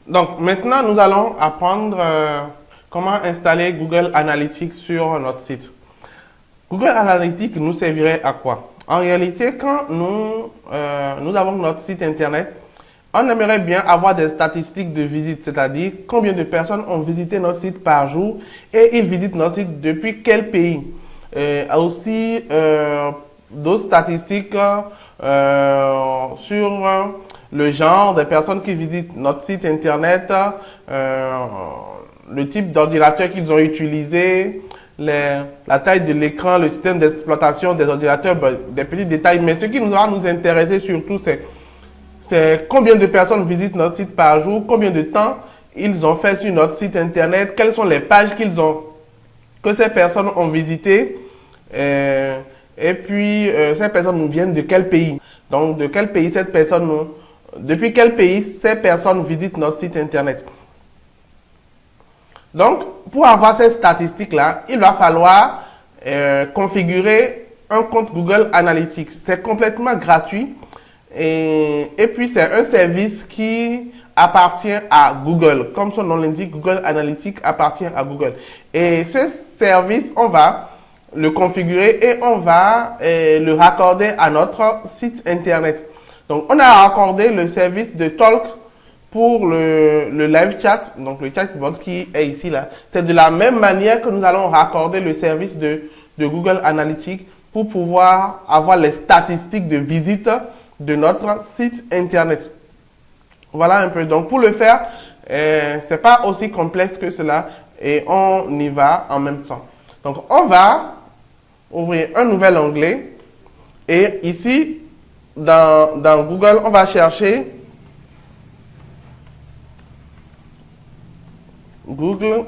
Donc maintenant, nous allons apprendre comment installer Google Analytics sur notre site. Google Analytics nous servirait à quoi? En réalité, quand nous avons notre site internet, on aimerait bien avoir des statistiques de visite, c'est-à-dire combien de personnes ont visité notre site par jour et ils visitent notre site depuis quel pays. Aussi, d'autres statistiques sur le genre des personnes qui visitent notre site internet, le type d'ordinateur qu'ils ont utilisé, la taille de l'écran, le système d'exploitation des ordinateurs, des petits détails. Mais ce qui va nous intéresser surtout, c'est combien de personnes visitent notre site par jour, combien de temps ils ont fait sur notre site internet, quelles sont les pages que ces personnes ont visitées, et puis ces personnes nous viennent de quel pays. Donc de quel pays depuis quel pays ces personnes visitent notre site internet. Donc pour avoir ces statistiques-là, il va falloir configurer un compte Google Analytics. C'est complètement gratuit. Et puis, c'est un service qui appartient à Google. Comme son nom l'indique, Google Analytics appartient à Google. Et ce service, on va le configurer et on va le raccorder à notre site internet. Donc, on a raccordé le service de Talk pour le live chat, donc le chatbot qui est ici là. C'est de la même manière que nous allons raccorder le service de Google Analytics pour pouvoir avoir les statistiques de visite de notre site internet. Voilà un peu. Donc pour le faire, c'est pas aussi complexe que cela et on y va en même temps. Donc on va ouvrir un nouvel onglet et ici dans Google, on va chercher Google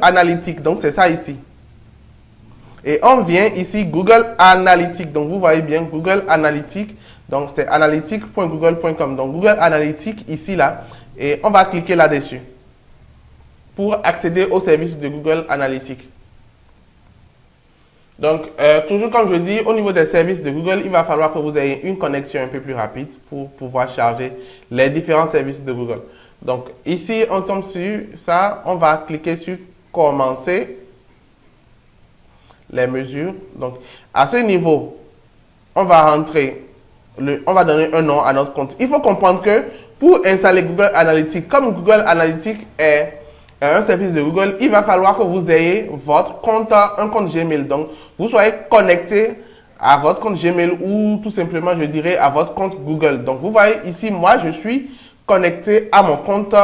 Analytics. Donc c'est ça ici. Et on vient ici Google Analytics. Donc vous voyez bien Google Analytics. Donc c'est analytics.google.com. Donc Google Analytics ici là. Et on va cliquer là-dessus pour accéder au service de Google Analytics. Donc toujours comme je dis, au niveau des services de Google, il va falloir que vous ayez une connexion un peu plus rapide pour pouvoir charger les différents services de Google. Donc ici on tombe sur ça. On va cliquer sur commencer les mesures. Donc, à ce niveau, on va on va donner un nom à notre compte. Il faut comprendre que pour installer Google Analytics, comme Google Analytics est un service de Google, il va falloir que vous ayez votre compte, un compte Gmail. Donc, vous soyez connecté à votre compte Gmail ou tout simplement, je dirais, à votre compte Google. Donc, vous voyez ici, moi, je suis connecté à mon compte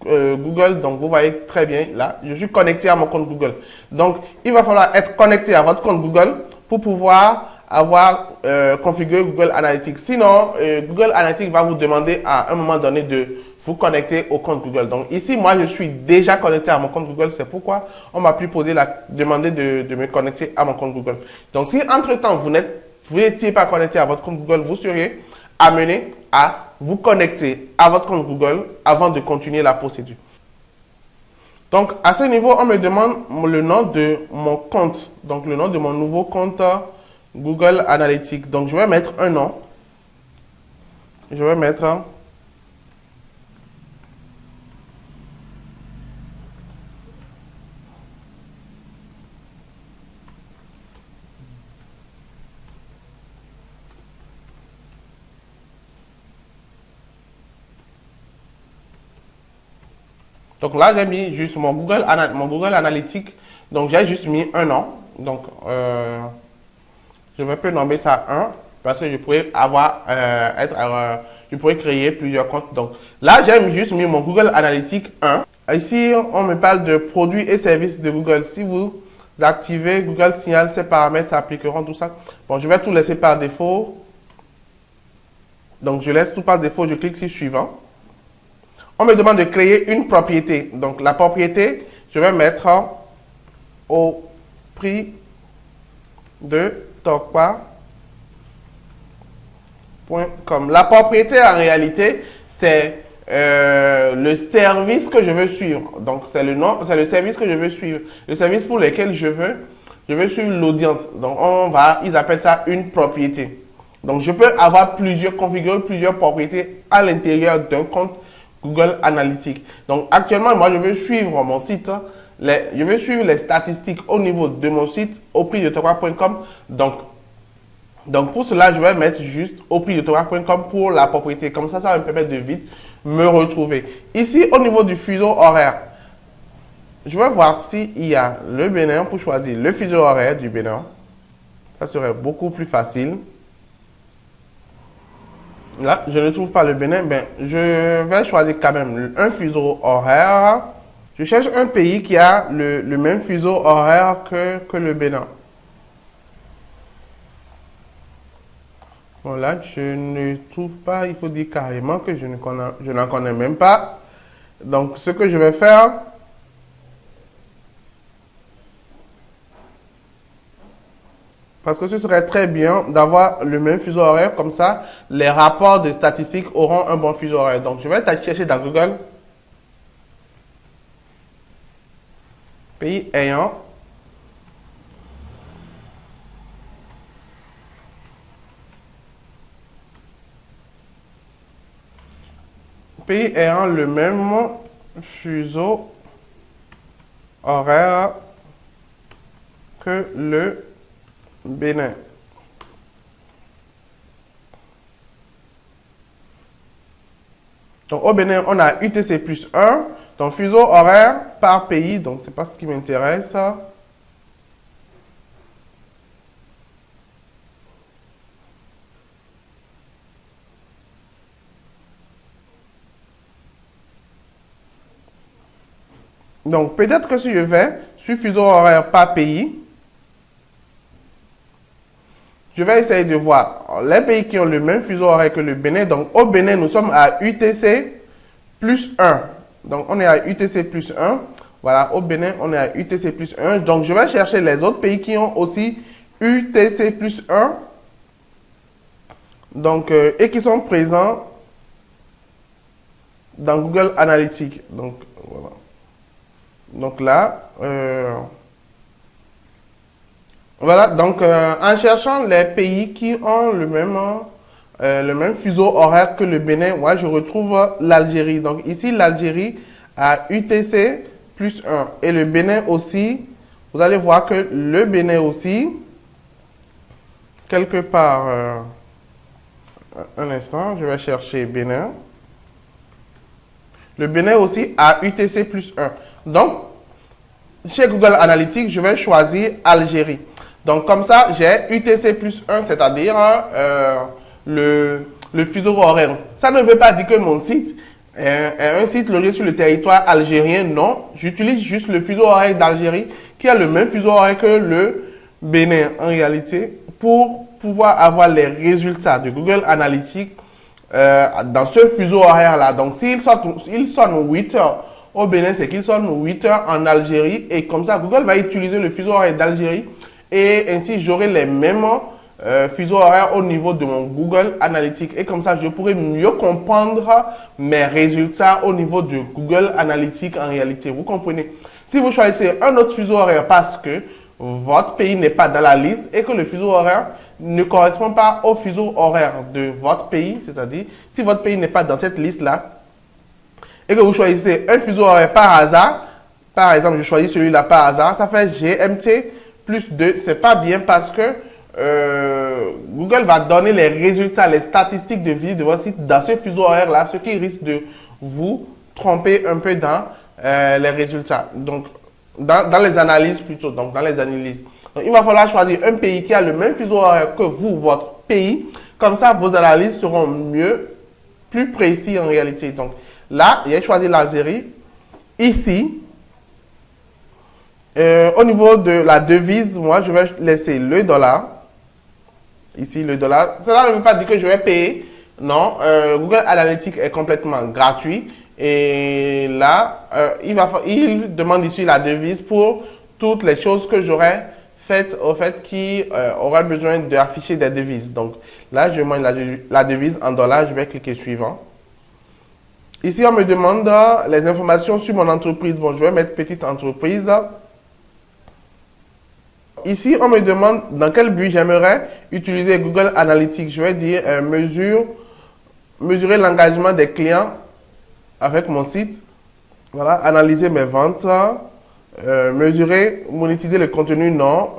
Google, donc vous voyez très bien là, je suis connecté à mon compte Google. Donc, il va falloir être connecté à votre compte Google pour pouvoir avoir configuré Google Analytics. Sinon, Google Analytics va vous demander à un moment donné de vous connecter au compte Google. Donc ici, moi, je suis déjà connecté à mon compte Google. C'est pourquoi on m'a pu demander de me connecter à mon compte Google. Donc, si entre-temps, vous n'étiez pas connecté à votre compte Google, vous seriez amené à vous connecter à votre compte Google avant de continuer la procédure. Donc, à ce niveau, on me demande le nom de mon compte. Donc, le nom de mon nouveau compte Google Analytics. Donc, je vais mettre un nom. Je vais mettre donc là, j'ai mis juste mon Google Analytics. Donc, j'ai juste mis un nom. Donc, je vais peut nommer ça 1 parce que je pourrais je pourrais créer plusieurs comptes. Donc, là, j'ai juste mis mon Google Analytics 1. Ici, on me parle de produits et services de Google. Si vous activez Google Signal, ces paramètres s'appliqueront, tout ça. Bon, je vais tout laisser par défaut. Donc, je laisse tout par défaut. Je clique sur suivant. On me demande de créer une propriété. Donc, la propriété, je vais mettre au prix de talkbar.com. La propriété, en réalité, c'est le service que je veux suivre. Donc, c'est le service que je veux suivre. Le service pour lequel je veux suivre l'audience. Donc, ils appellent ça une propriété. Donc, je peux avoir configurer plusieurs propriétés à l'intérieur d'un compte Google Analytics. Donc, actuellement, moi, je veux suivre mon site. Je veux suivre les statistiques au niveau de mon site, au prix de tokwa.com. Donc, pour cela, je vais mettre juste au prix de tokwa.com pour la propriété. Comme ça va me permettre de vite me retrouver. Ici, au niveau du fuseau horaire, je vais voir s'il y a le Bénin pour choisir le fuseau horaire du Bénin. Ça serait beaucoup plus facile. Là, je ne trouve pas le Bénin. Ben, je vais choisir quand même un fuseau horaire. Je cherche un pays qui a le même fuseau horaire que le Bénin. Bon, là, je ne trouve pas. Il faut dire carrément que je n'en connais même pas. Donc, ce que je vais faire, parce que ce serait très bien d'avoir le même fuseau horaire, comme ça, les rapports de statistiques auront un bon fuseau horaire. Donc, je vais chercher dans Google, pays ayant le même fuseau horaire que le Bénin. Donc, au Bénin, on a UTC plus 1. Donc, fuseau horaire par pays. Donc, c'est pas ce qui m'intéresse. Donc, peut-être que si je vais sur fuseau horaire par pays, je vais essayer de voir les pays qui ont le même fuseau horaire que le Bénin. Donc, au Bénin, nous sommes à UTC plus 1. Donc, on est à UTC plus 1. Voilà, au Bénin, on est à UTC plus 1. Donc, je vais chercher les autres pays qui ont aussi UTC plus 1. Donc, et qui sont présents dans Google Analytics. Donc, voilà. Donc là, voilà, donc en cherchant les pays qui ont le même fuseau horaire que le Bénin, moi je retrouve l'Algérie. Donc ici, l'Algérie a UTC plus 1 et le Bénin aussi. Vous allez voir que le Bénin aussi, quelque part, un instant, je vais chercher Bénin. Le Bénin aussi a UTC plus 1. Donc, chez Google Analytics, je vais choisir Algérie. Donc, comme ça, j'ai UTC plus 1, c'est-à-dire le fuseau horaire. Ça ne veut pas dire que mon site est un site logé sur le territoire algérien. Non, j'utilise juste le fuseau horaire d'Algérie qui a le même fuseau horaire que le Bénin en réalité pour pouvoir avoir les résultats de Google Analytics dans ce fuseau horaire-là. Donc, s'il sonne 8 heures au Bénin, c'est qu'il sonne 8 heures en Algérie. Et comme ça, Google va utiliser le fuseau horaire d'Algérie. Et ainsi, j'aurai les mêmes fuseaux horaires au niveau de mon Google Analytics. Et comme ça, je pourrai mieux comprendre mes résultats au niveau de Google Analytics en réalité. Vous comprenez? Si vous choisissez un autre fuseau horaire parce que votre pays n'est pas dans la liste et que le fuseau horaire ne correspond pas au fuseau horaire de votre pays, c'est-à-dire si votre pays n'est pas dans cette liste-là, et que vous choisissez un fuseau horaire par hasard, par exemple, je choisis celui-là par hasard, ça fait GMT plus 2. C'est pas bien parce que Google va donner les résultats, les statistiques de visite de votre site dans ce fuseau horaire-là, ce qui risque de vous tromper un peu dans les résultats. Donc, dans les analyses plutôt. Donc, dans les analyses. Donc, il va falloir choisir un pays qui a le même fuseau horaire que vous, votre pays. Comme ça, vos analyses seront plus précises en réalité. Donc, là, j'ai choisi l'Algérie. Ici, au niveau de la devise, moi, je vais laisser le dollar. Ici, le dollar. Cela ne veut pas dire que je vais payer. Non, Google Analytics est complètement gratuit. Et là, il demande ici la devise pour toutes les choses que j'aurais faites, au fait, qui auraient besoin d'afficher des devises. Donc, là, je demande la devise en dollars. Je vais cliquer suivant. Ici, on me demande les informations sur mon entreprise. Bon, je vais mettre petite entreprise. Ici, on me demande dans quel but j'aimerais utiliser Google Analytics. Je vais dire mesurer l'engagement des clients avec mon site. Voilà, analyser mes ventes. Mesurer, monétiser le contenu, non.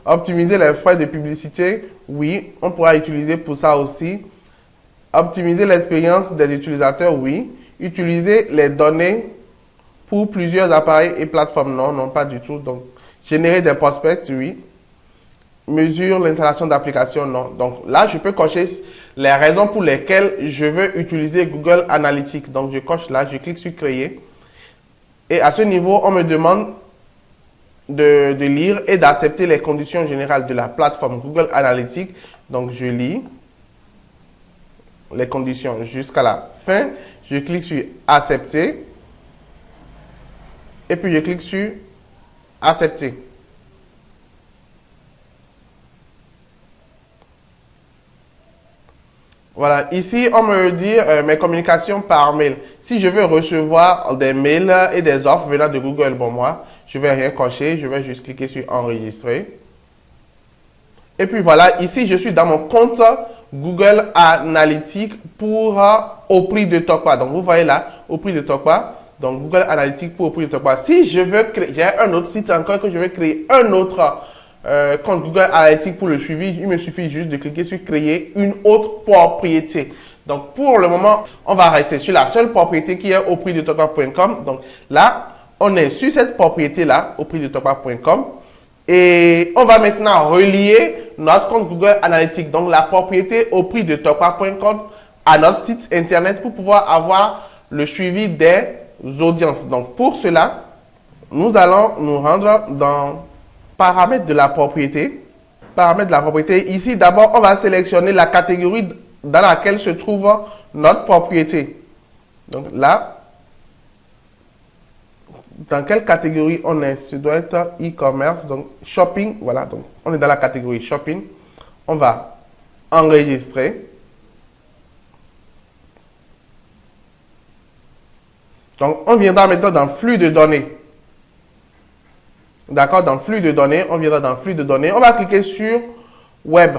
Optimiser les frais de publicité, oui. On pourra utiliser pour ça aussi. Optimiser l'expérience des utilisateurs, oui. Utiliser les données pour plusieurs appareils et plateformes, non, non, pas du tout. Donc, générer des prospects, oui. Mesure l'installation d'applications, non. Donc là, je peux cocher les raisons pour lesquelles je veux utiliser Google Analytics. Donc, je coche là, je clique sur créer. Et à ce niveau, on me demande de lire et d'accepter les conditions générales de la plateforme Google Analytics. Donc, je lis les conditions jusqu'à la fin. Je clique sur accepter. Et puis, je clique sur accepter. Voilà, ici, on me dit mes communications par mail. Si je veux recevoir des mails et des offres venant de Google, bon, moi, je ne vais rien cocher. Je vais juste cliquer sur enregistrer. Et puis voilà, ici, je suis dans mon compte Google Analytics pour au prix de Tokpa. Donc, vous voyez là, au prix de Tokpa. Donc, Google Analytics pour au prix de Tokpa. Si je veux créer, j'ai un autre site encore que je vais créer un autre compte Google Analytics pour le suivi, il me suffit juste de cliquer sur créer une autre propriété. Donc, pour le moment, on va rester sur la seule propriété qui est au prix de Tokpa.com. Donc, là, on est sur cette propriété-là, au prix de Tokpa.com. Et on va maintenant relier notre compte Google Analytics, donc la propriété au prix de Tokpa.com à notre site internet pour pouvoir avoir le suivi des audiences. Donc, pour cela, nous allons nous rendre dans paramètres de la propriété. Paramètres de la propriété. Ici, d'abord, on va sélectionner la catégorie dans laquelle se trouve notre propriété. Donc là, dans quelle catégorie on est? Ce doit être e-commerce, donc shopping. Voilà, donc on est dans la catégorie shopping. On va enregistrer. Donc, on viendra maintenant dans flux de données. D'accord, dans flux de données, on viendra dans flux de données. On va cliquer sur web.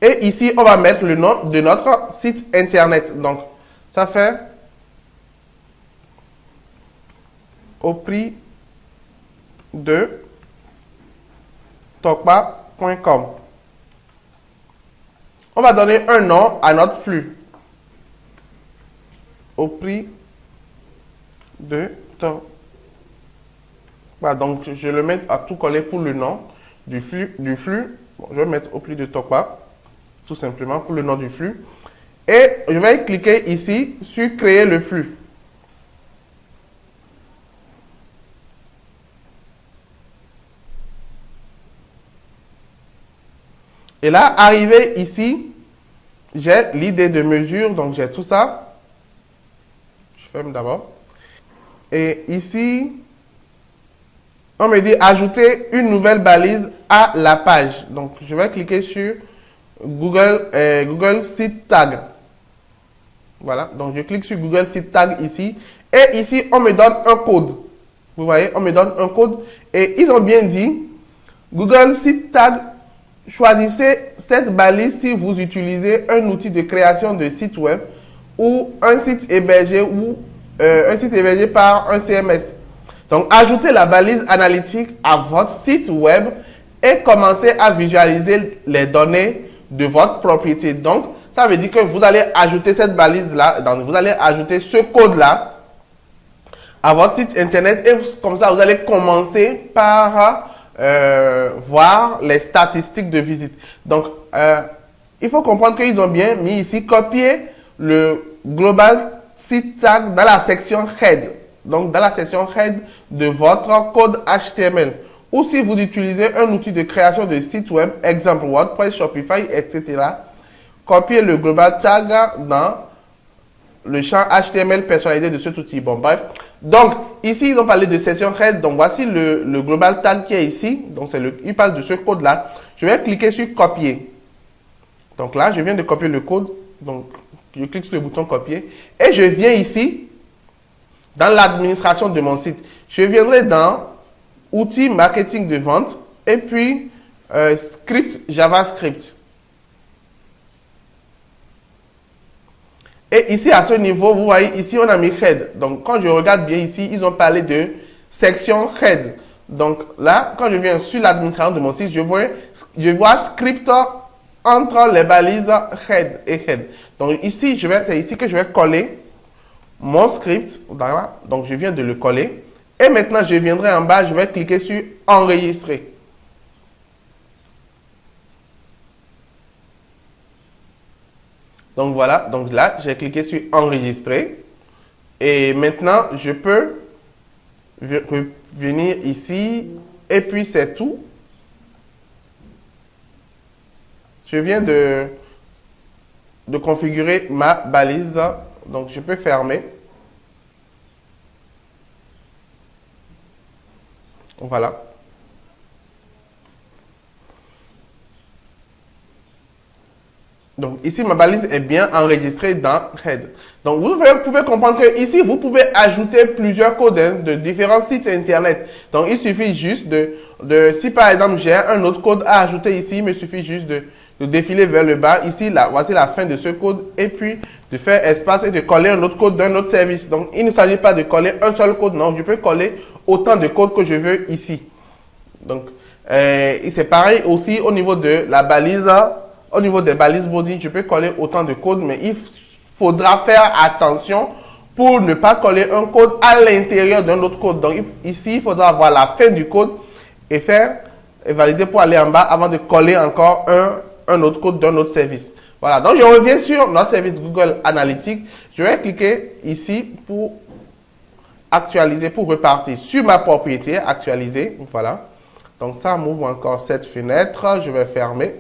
Et ici, on va mettre le nom de notre site internet. Donc, ça fait au prix de Tokpa.com. On va donner un nom à notre flux. Au prix de Tokpa. Voilà, donc je le mets à tout coller pour le nom du flux. Bon, je vais mettre au prix de Tokpa, tout simplement pour le nom du flux. Et je vais cliquer ici sur créer le flux. Et là, arrivé ici, j'ai l'idée de mesure, donc j'ai tout ça. Je ferme d'abord. Et ici, on me dit ajouter une nouvelle balise à la page. Donc, je vais cliquer sur Google Site Tag. Voilà, donc je clique sur Google Site Tag ici. Et ici, on me donne un code. Vous voyez, on me donne un code. Et ils ont bien dit, Google Site Tag, choisissez cette balise si vous utilisez un outil de création de site web ou un site hébergé par un CMS. Donc, ajoutez la balise analytique à votre site web et commencez à visualiser les données de votre propriété. Donc, ça veut dire que vous allez ajouter cette balise-là, vous allez ajouter ce code-là à votre site internet et comme ça, vous allez commencer par voir les statistiques de visite. Donc, il faut comprendre qu'ils ont bien mis ici, copier le Global Site Tag dans la section Head. Donc, dans la section Head de votre code HTML. Ou si vous utilisez un outil de création de site web, exemple WordPress, Shopify, etc., copiez le Global Tag dans le champ HTML personnalisé de cet outil. Bon, bref. Donc, ici, ils ont parlé de section Head. Donc, voici le Global Tag qui est ici. Donc, il parle de ce code-là. Je vais cliquer sur copier. Donc là, je viens de copier le code. Donc, je clique sur le bouton copier. Et je viens ici, dans l'administration de mon site. Je viendrai dans outils marketing de vente. Et puis, script JavaScript. Et ici, à ce niveau, vous voyez, ici, on a mis head. Donc, quand je regarde bien ici, ils ont parlé de section head. Donc, là, quand je viens sur l'administration de mon site, je vois script entre les balises head et head. Donc, ici, c'est ici que je vais coller mon script. Voilà. Donc, je viens de le coller. Et maintenant, je viendrai en bas, je vais cliquer sur enregistrer. Donc voilà, donc là, j'ai cliqué sur enregistrer. Et maintenant, je peux venir ici. Et puis, c'est tout. Je viens de configurer ma balise. Donc, je peux fermer. Voilà. Donc, ici, ma balise est bien enregistrée dans Head. Donc, vous pouvez comprendre que ici, vous pouvez ajouter plusieurs codes de différents sites Internet. Donc, il suffit juste si par exemple, j'ai un autre code à ajouter ici, il me suffit juste de défiler vers le bas. Ici, là, voici la fin de ce code. Et puis, de faire espace et de coller un autre code d'un autre service. Donc, il ne s'agit pas de coller un seul code. Non, je peux coller autant de codes que je veux ici. Donc, c'est pareil aussi au niveau de la balise. Au niveau des balises body, je peux coller autant de codes, mais il faudra faire attention pour ne pas coller un code à l'intérieur d'un autre code. Donc ici, il faudra avoir la fin du code et valider pour aller en bas avant de coller encore un autre code d'un autre service. Voilà, donc je reviens sur notre service Google Analytics. Je vais cliquer ici pour actualiser, pour repartir sur ma propriété, actualiser. Voilà, donc ça m'ouvre encore cette fenêtre. Je vais fermer.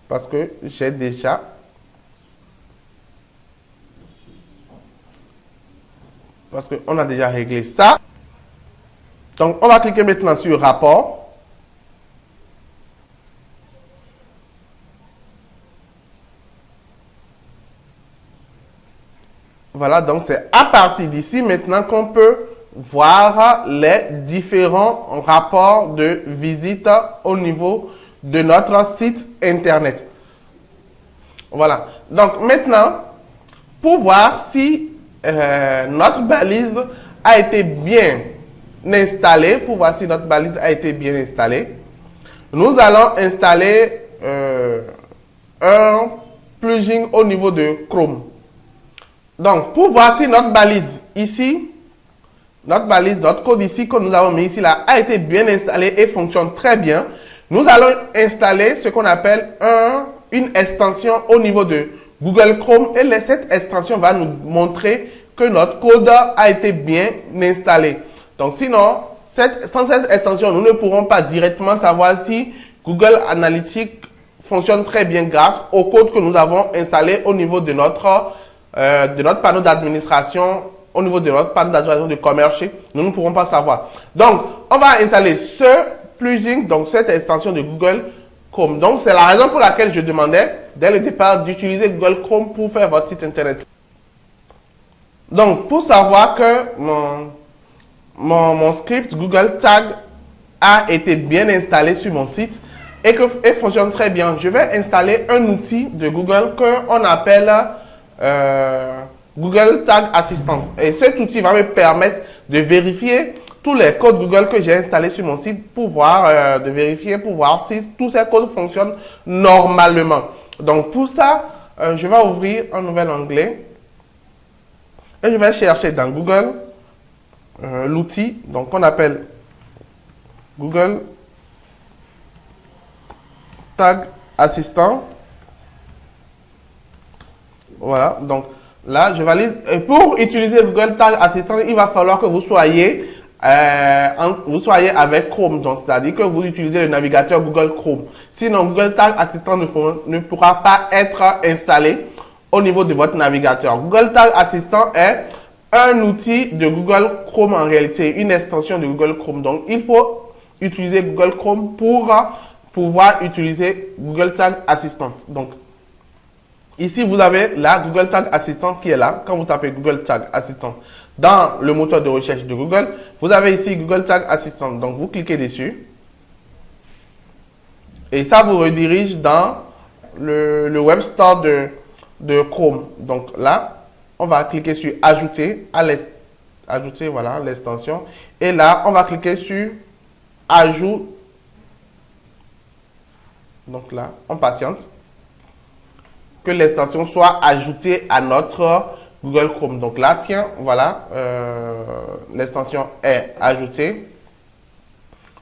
Parce que j'ai déjà qu'on a déjà réglé ça. Donc, on va cliquer maintenant sur rapport. Voilà, donc c'est à partir d'ici maintenant qu'on peut voir les différents rapports de visite au niveau de notre site internet. Voilà. Donc maintenant, pour voir si notre balise a été bien installée, nous allons installer un plugin au niveau de Chrome. Donc, pour voir si notre balise ici, notre code ici que nous avons mis ici là, a été bien installé et fonctionne très bien, nous allons installer ce qu'on appelle une extension au niveau de Google Chrome et cette extension va nous montrer que notre code a été bien installé. Donc sinon, sans cette extension, nous ne pourrons pas directement savoir si Google Analytics fonctionne très bien grâce au code que nous avons installé au niveau de notre panneau d'administration, au niveau de notre panneau d'administration de commerce. Nous ne pourrons pas savoir. Donc, on va installer ce plugin, donc cette extension de Google Chrome. Donc, c'est la raison pour laquelle je demandais dès le départ d'utiliser Google Chrome pour faire votre site internet. Donc, pour savoir que mon script Google Tag a été bien installé sur mon site et fonctionne très bien, je vais installer un outil de Google qu'on appelle Google Tag Assistant. Et cet outil va me permettre de vérifier tous les codes Google que j'ai installés sur mon site pour voir, si tous ces codes fonctionnent normalement. Donc pour ça, je vais ouvrir un nouvel onglet et je vais chercher dans Google l'outil qu'on appelle Google Tag Assistant. Voilà, donc là, je valide. Et pour utiliser Google Tag Assistant, il va falloir que vous soyez avec Chrome, donc c'est-à-dire que vous utilisez le navigateur Google Chrome. Sinon, Google Tag Assistant ne pourra pas être installé au niveau de votre navigateur. Google Tag Assistant est un outil de Google Chrome en réalité, une extension de Google Chrome. Donc, il faut utiliser Google Chrome pour pouvoir utiliser Google Tag Assistant. Donc, ici, vous avez la Google Tag Assistant qui est là. Quand vous tapez Google Tag Assistant dans le moteur de recherche de Google, vous avez ici Google Tag Assistant. Donc, vous cliquez dessus. Et ça vous redirige dans le Web Store de Chrome. Donc là, on va cliquer sur Ajouter ajouter, voilà, l'extension. Et là, on va cliquer sur Ajout. Donc là, on patiente que l'extension soit ajoutée à notre Google Chrome. Donc là, tiens, voilà, l'extension est ajoutée.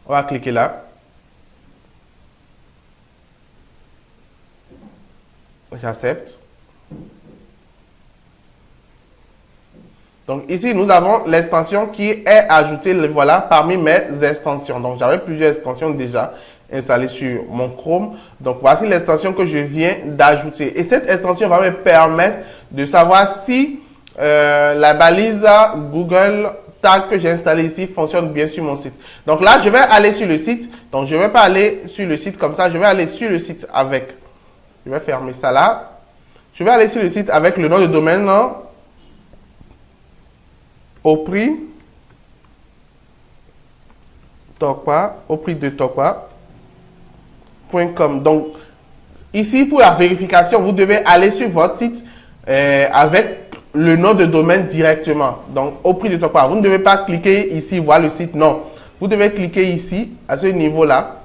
On va cliquer là. J'accepte. Donc ici, nous avons l'extension qui est ajoutée, voilà, parmi mes extensions. Donc j'avais plusieurs extensions déjà installées sur mon Chrome. Donc voici l'extension que je viens d'ajouter. Et cette extension va me permettre de savoir si la balise Google Tag que j'ai installée ici fonctionne bien sur mon site. Donc là, je vais aller sur le site. Donc je ne vais pas aller sur le site comme ça. Je vais aller sur le site avec... Je vais fermer ça là. Je vais aller sur le site avec le nom de domaine au prix de Tokpa.com. Donc, ici, pour la vérification, vous devez aller sur votre site avec le nom de domaine directement. Donc, au prix de Tokpa. Vous ne devez pas cliquer ici, voir le site. Non. Vous devez cliquer ici, à ce niveau-là.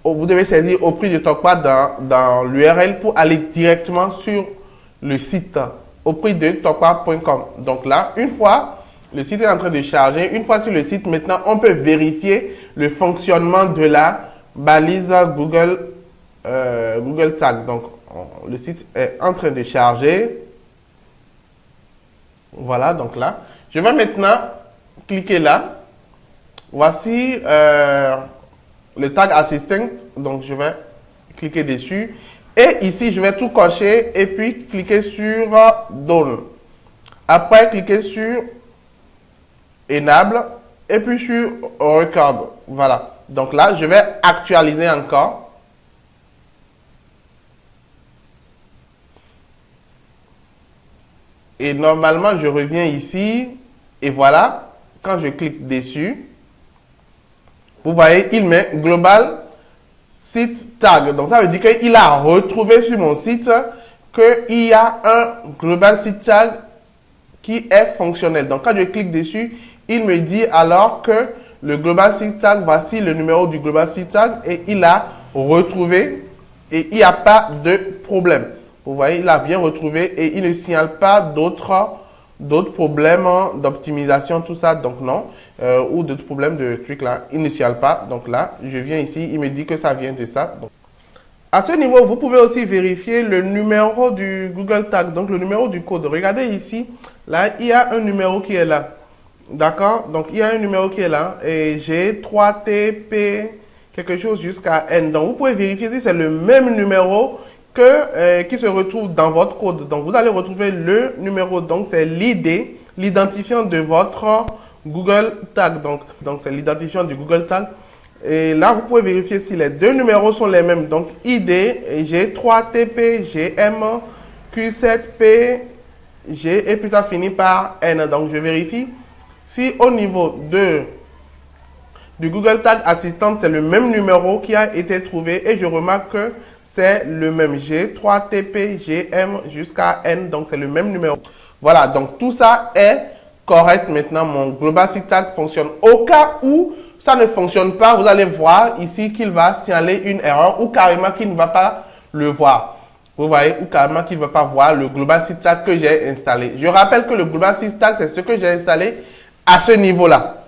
Vous devez saisir au prix de Tokpa dans l'URL pour aller directement sur le site au prix de Tokpa.com. Donc là, une fois le site est en train de charger, une fois sur le site, maintenant, on peut vérifier le fonctionnement de la balise Google Tag. Donc, le site est en train de charger. Voilà, donc là, je vais maintenant cliquer là. Voici le Tag Assistant. Donc, je vais cliquer dessus. Et ici, je vais tout cocher et puis cliquer sur Done. Après, cliquer sur Enable et puis sur Record. Voilà. Donc là, je vais actualiser encore. Et normalement, je reviens ici. Et voilà, quand je clique dessus, vous voyez, il met Global Site Tag. Donc ça veut dire qu'il a retrouvé sur mon site qu'il y a un Global Site Tag qui est fonctionnel. Donc quand je clique dessus, il me dit alors que le Global Site Tag, voici le numéro du Global Site Tag et il a retrouvé et il n'y a pas de problème. Vous voyez, il a bien retrouvé et il ne signale pas d'autres problèmes d'optimisation, tout ça. Donc non, ou d'autres problèmes de trucs là, il ne signale pas. Donc là, je viens ici, il me dit que ça vient de ça. Donc, à ce niveau, vous pouvez aussi vérifier le numéro du Google Tag, donc le numéro du code. Regardez ici, là, il y a un numéro qui est là. D'accord? Donc, il y a un numéro qui est là. Et j'ai 3TP, quelque chose jusqu'à N. Donc, vous pouvez vérifier si c'est le même numéro qui se retrouve dans votre code. Donc, vous allez retrouver le numéro. Donc, c'est l'ID, l'identifiant de votre Google Tag. Donc c'est l'identifiant du Google Tag. Et là, vous pouvez vérifier si les deux numéros sont les mêmes. Donc, ID, G3TP, GM, Q7P, G, et puis ça finit par N. Donc, je vérifie si au niveau du Google Tag Assistant, c'est le même numéro qui a été trouvé. Et je remarque que c'est le même G3TP, GM jusqu'à N. Donc, c'est le même numéro. Voilà, donc tout ça est correct. Maintenant, mon Global Site Tag fonctionne. Au cas où ça ne fonctionne pas, vous allez voir ici qu'il va signaler une erreur ou carrément qu'il ne va pas le voir. Vous voyez, ou carrément qu'il ne va pas voir le Global Site Tag que j'ai installé. Je rappelle que le Global Site Tag, c'est ce que j'ai installé à ce niveau-là.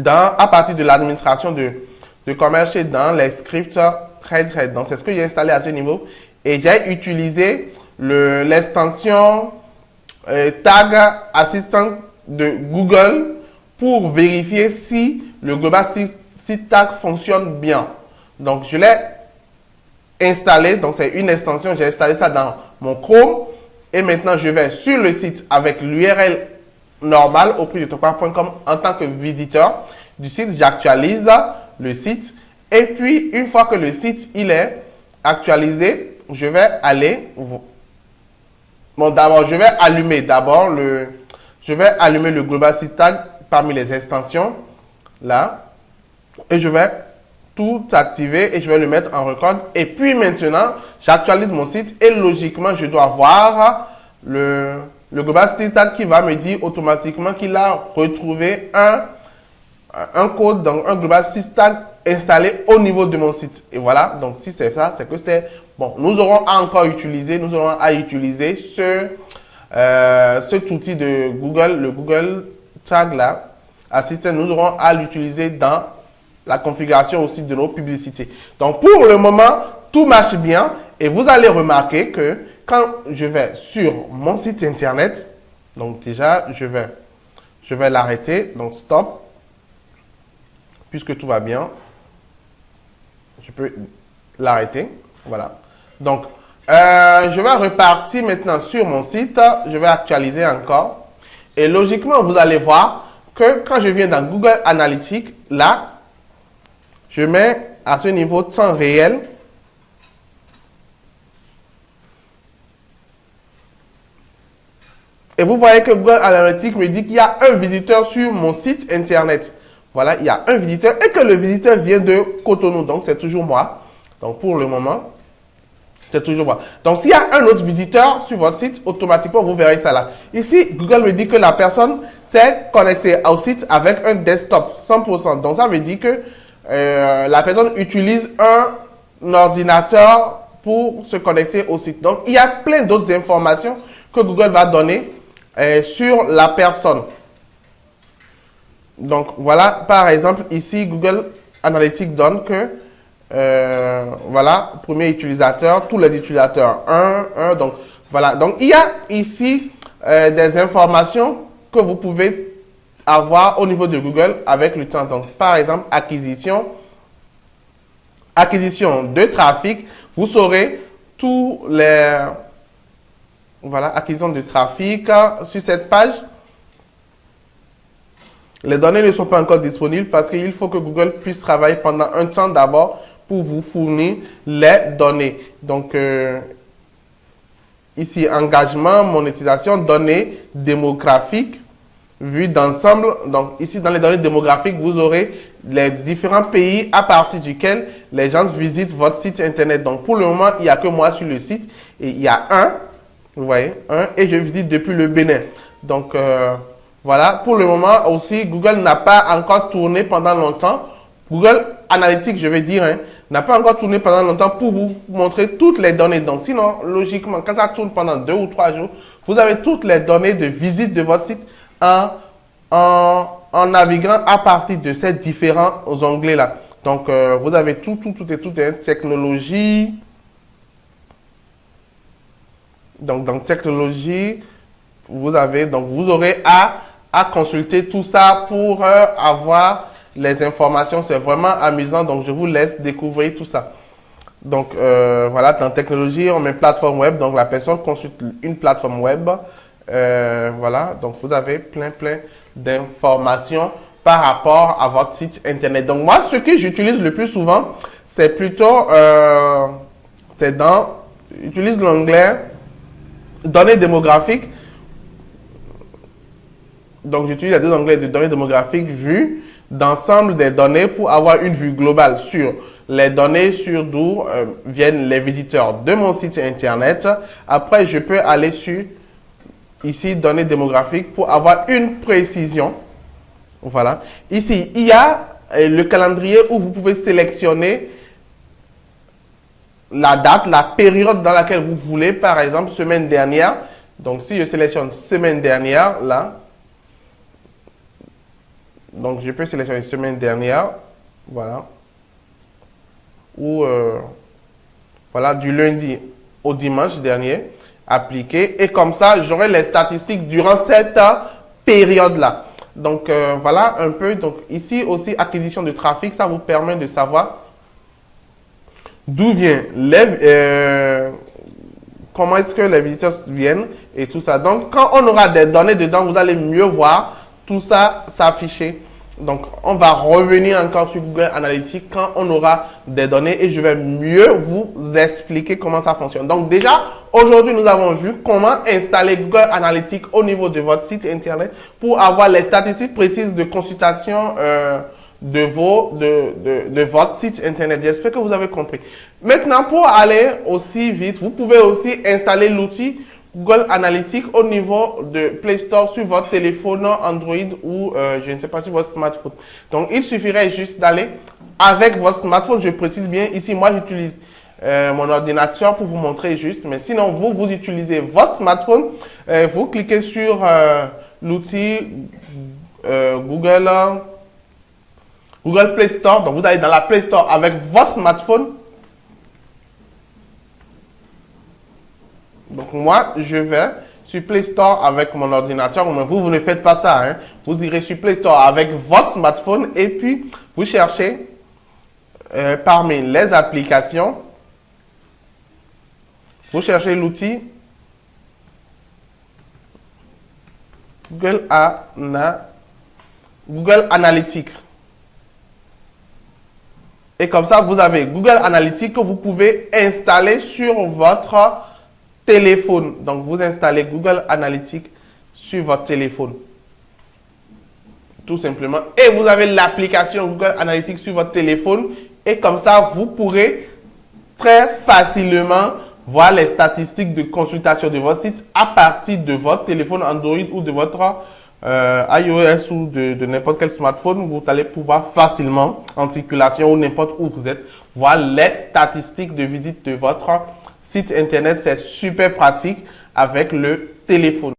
À partir de l'administration de commerce et dans les scripts Thread. Donc, c'est ce que j'ai installé à ce niveau. Et j'ai utilisé l'extension Tag Assistant de Google pour vérifier si le Global Site Tag fonctionne bien. Donc, je l'ai installé. Donc, c'est une extension. J'ai installé ça dans mon Chrome. Et maintenant, je vais sur le site avec l'URL normale au prix de Tokpa.com en tant que visiteur du site. J'actualise le site. Et puis, une fois que le site il est actualisé, je vais aller... Bon, d'abord, je vais allumer le Global Site Tag parmi les extensions, là. Et je vais tout activer et je vais le mettre en record. Et puis maintenant, j'actualise mon site et logiquement, je dois voir le Global Site Tag qui va me dire automatiquement qu'il a retrouvé un code, donc un Global Site Tag installé au niveau de mon site. Et voilà, donc si c'est ça, c'est que c'est bon. Nous aurons à utiliser cet outil de Google, le Google Tag là, Assistant, nous aurons à l'utiliser dans la configuration aussi de nos publicités. Donc pour le moment, tout marche bien et vous allez remarquer que quand je vais sur mon site internet, donc déjà je vais l'arrêter, donc stop, puisque tout va bien, je peux l'arrêter, voilà. Donc je vais repartir maintenant sur mon site, je vais actualiser encore et logiquement vous allez voir que quand je viens dans Google Analytics, là, je mets à ce niveau temps réel. Et vous voyez que Google Analytics me dit qu'il y a un visiteur sur mon site internet. Voilà, il y a un visiteur et que le visiteur vient de Cotonou. Donc, c'est toujours moi. Donc, pour le moment, c'est toujours moi. Donc, s'il y a un autre visiteur sur votre site, automatiquement, vous verrez ça là. Ici, Google me dit que la personne s'est connectée au site avec un desktop 100%. Donc, ça veut dire que la personne utilise un ordinateur pour se connecter au site. Donc, il y a plein d'autres informations que Google va donner sur la personne. Donc, voilà, par exemple, ici, Google Analytics donne que, voilà, premier utilisateur, tous les utilisateurs, 1, donc, voilà. Donc, il y a ici des informations que vous pouvez avoir au niveau de Google avec le temps. Donc, par exemple, acquisition de trafic, vous saurez tous les, voilà, acquisition de trafic sur cette page. Les données ne sont pas encore disponibles parce qu'il faut que Google puisse travailler pendant un temps d'abord pour vous fournir les données. Donc, ici, engagement, monétisation, données démographiques, vue d'ensemble. Donc, ici, dans les données démographiques, vous aurez les différents pays à partir duquel les gens visitent votre site internet. Donc, pour le moment, il n'y a que moi sur le site et il y a vous voyez, et je visite depuis le Bénin. Donc, voilà, pour le moment aussi, Google n'a pas encore tourné pendant longtemps. Google Analytics, je vais dire, n'a pas encore tourné pendant longtemps pour vous montrer toutes les données. Donc, sinon, logiquement, quand ça tourne pendant 2 ou 3 jours, vous avez toutes les données de visite de votre site en naviguant à partir de ces différents onglets-là. Donc, vous avez tout, technologie. Donc, dans technologie, vous aurez à consulter tout ça pour avoir les informations. C'est vraiment amusant. Donc, je vous laisse découvrir tout ça. Donc, voilà, dans technologie, on met plateforme web. Donc, la personne consulte une plateforme web. Voilà, donc vous avez plein d'informations par rapport à votre site internet. Donc, moi, ce que j'utilise le plus souvent, c'est plutôt, j'utilise l'onglet données démographiques. Donc, j'utilise les deux onglets de données démographiques, vue d'ensemble des données pour avoir une vue globale sur les données sur d'où viennent les visiteurs de mon site internet. Après, je peux aller sur ici, données démographiques pour avoir une précision. Voilà. Ici, il y a le calendrier où vous pouvez sélectionner la date, la période dans laquelle vous voulez, par exemple, semaine dernière. Donc, si je sélectionne semaine dernière, là, donc je peux sélectionner semaine dernière, voilà, ou voilà, du lundi au dimanche dernier, appliqué, et comme ça, j'aurai les statistiques durant cette période-là. Donc, voilà un peu. Donc, ici aussi, acquisition de trafic, ça vous permet de savoir d'où vient comment est-ce que les visiteurs viennent et tout ça. Donc, quand on aura des données dedans, vous allez mieux voir tout ça s'afficher. Donc, on va revenir encore sur Google Analytics quand on aura des données et je vais mieux vous expliquer comment ça fonctionne. Donc, déjà, aujourd'hui, nous avons vu comment installer Google Analytics au niveau de votre site internet pour avoir les statistiques précises de consultation de votre site internet. J'espère que vous avez compris. Maintenant, pour aller aussi vite, vous pouvez aussi installer l'outil Google Analytics au niveau de Play Store sur votre téléphone Android ou je ne sais pas sur votre smartphone. Donc, il suffirait juste d'aller avec votre smartphone. Je précise bien ici, moi j'utilise mon ordinateur pour vous montrer juste. Mais sinon, vous utilisez votre smartphone. Vous cliquez sur l'outil Google Play Store. Donc, vous allez dans la Play Store avec votre smartphone. Donc, moi, je vais sur Play Store avec mon ordinateur. Mais vous ne faites pas ça. Hein. Vous irez sur Play Store avec votre smartphone et puis vous cherchez parmi les applications. Vous cherchez l'outil Google Analytics. Et comme ça, vous avez Google Analytics que vous pouvez installer sur votre téléphone. Donc, vous installez Google Analytics sur votre téléphone. Tout simplement. Et vous avez l'application Google Analytics sur votre téléphone. Et comme ça, vous pourrez très facilement voir les statistiques de consultation de votre site à partir de votre téléphone Android ou de votre iOS ou de n'importe quel smartphone. Vous allez pouvoir facilement, en circulation ou n'importe où vous êtes, voir les statistiques de visite de votre site internet. C'est super pratique avec le téléphone.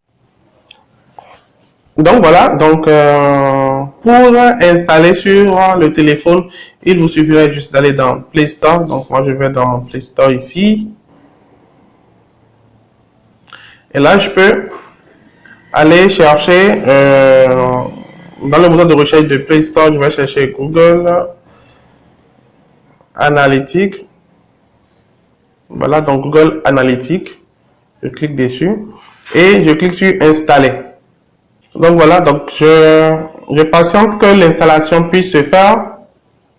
Donc voilà, donc pour installer sur le téléphone, il vous suffirait juste d'aller dans Play Store. Donc moi je vais dans mon Play Store ici. Et là je peux aller chercher dans le bouton de recherche de Play Store, je vais chercher Google Analytics. Voilà, donc Google Analytics. Je clique dessus et je clique sur Installer. Donc voilà, donc je patiente que l'installation puisse se faire.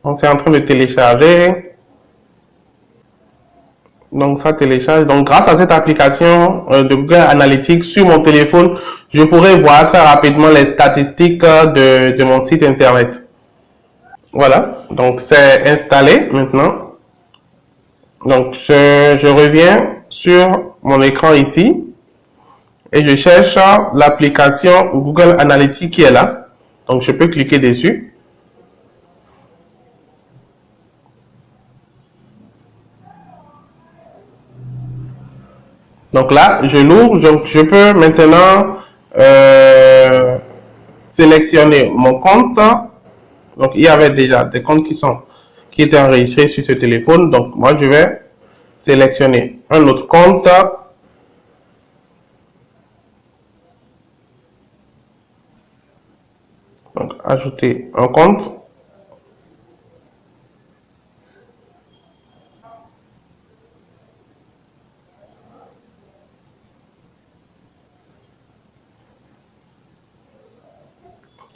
Donc c'est en train de télécharger. Donc ça télécharge. Donc grâce à cette application de Google Analytics sur mon téléphone, je pourrais voir très rapidement les statistiques de mon site internet. Voilà, donc c'est installé maintenant. Donc je reviens sur mon écran ici. Et je cherche l'application Google Analytics qui est là. Donc, je peux cliquer dessus. Donc là, je l'ouvre. Je peux maintenant sélectionner mon compte. Donc, il y avait déjà des comptes qui étaient enregistrés sur ce téléphone. Donc, moi, je vais sélectionner un autre compte. Donc, ajouter un compte.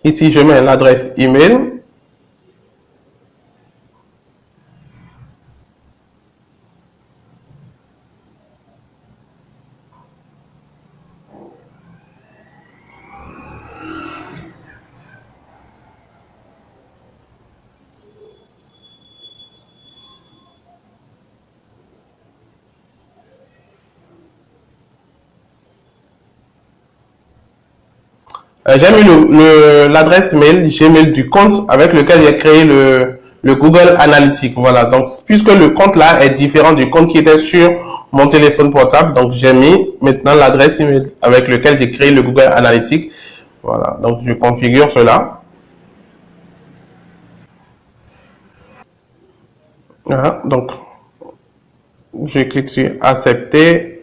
Ici, je mets l'adresse email. J'ai mis l'adresse mail Gmail du compte avec lequel j'ai créé le Google Analytics. Voilà, donc puisque le compte là est différent du compte qui était sur mon téléphone portable, donc j'ai mis maintenant l'adresse email avec lequel j'ai créé le Google Analytics. Voilà, donc je configure cela. Voilà, donc je clique sur accepter.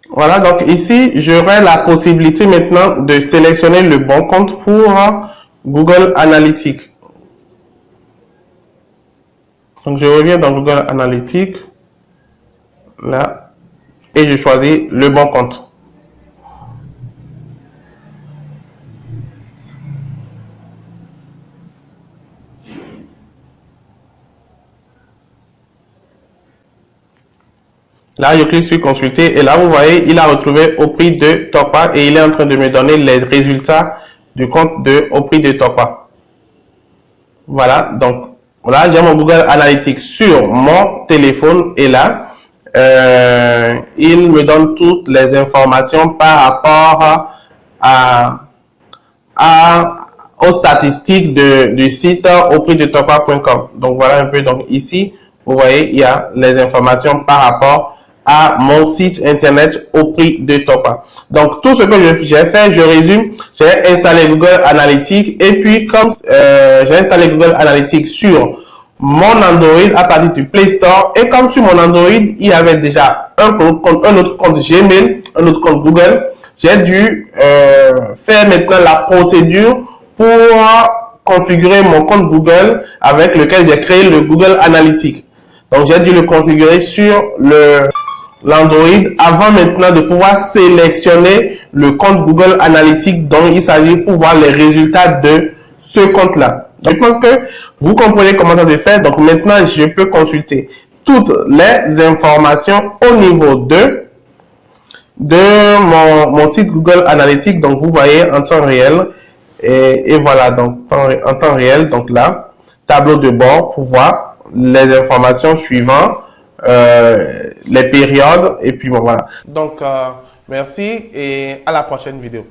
Voilà, donc ici, j'aurai la possibilité maintenant de sélectionner le bon compte pour Google Analytics. Donc, je reviens dans Google Analytics, là, et je choisis le bon compte. Là, je clique sur consulter et là, vous voyez, il a retrouvé au prix de Tokpa et il est en train de me donner les résultats du compte au prix de Tokpa. Voilà, donc voilà, j'ai mon Google Analytics sur mon téléphone et là, il me donne toutes les informations par rapport aux statistiques du site au prix de Tokpa.com. Donc voilà un peu, donc ici, vous voyez, il y a les informations par rapport à mon site internet au prix de Tokpa. Donc tout ce que j'ai fait, je résume, j'ai installé Google Analytics et puis comme j'ai installé Google Analytics sur mon Android à partir du Play Store et comme sur mon Android, il y avait déjà un autre compte Gmail, un autre compte Google, j'ai dû faire maintenant la procédure pour configurer mon compte Google avec lequel j'ai créé le Google Analytics. Donc j'ai dû le configurer sur l'Android avant maintenant de pouvoir sélectionner le compte Google Analytics dont il s'agit pour voir les résultats de ce compte-là. Je pense que vous comprenez comment ça se fait. Donc maintenant, je peux consulter toutes les informations au niveau de mon site Google Analytics. Donc vous voyez en temps réel. Et voilà, donc en temps réel, donc là, tableau de bord pour voir les informations suivantes. Les périodes et puis bon voilà. Donc merci et à la prochaine vidéo.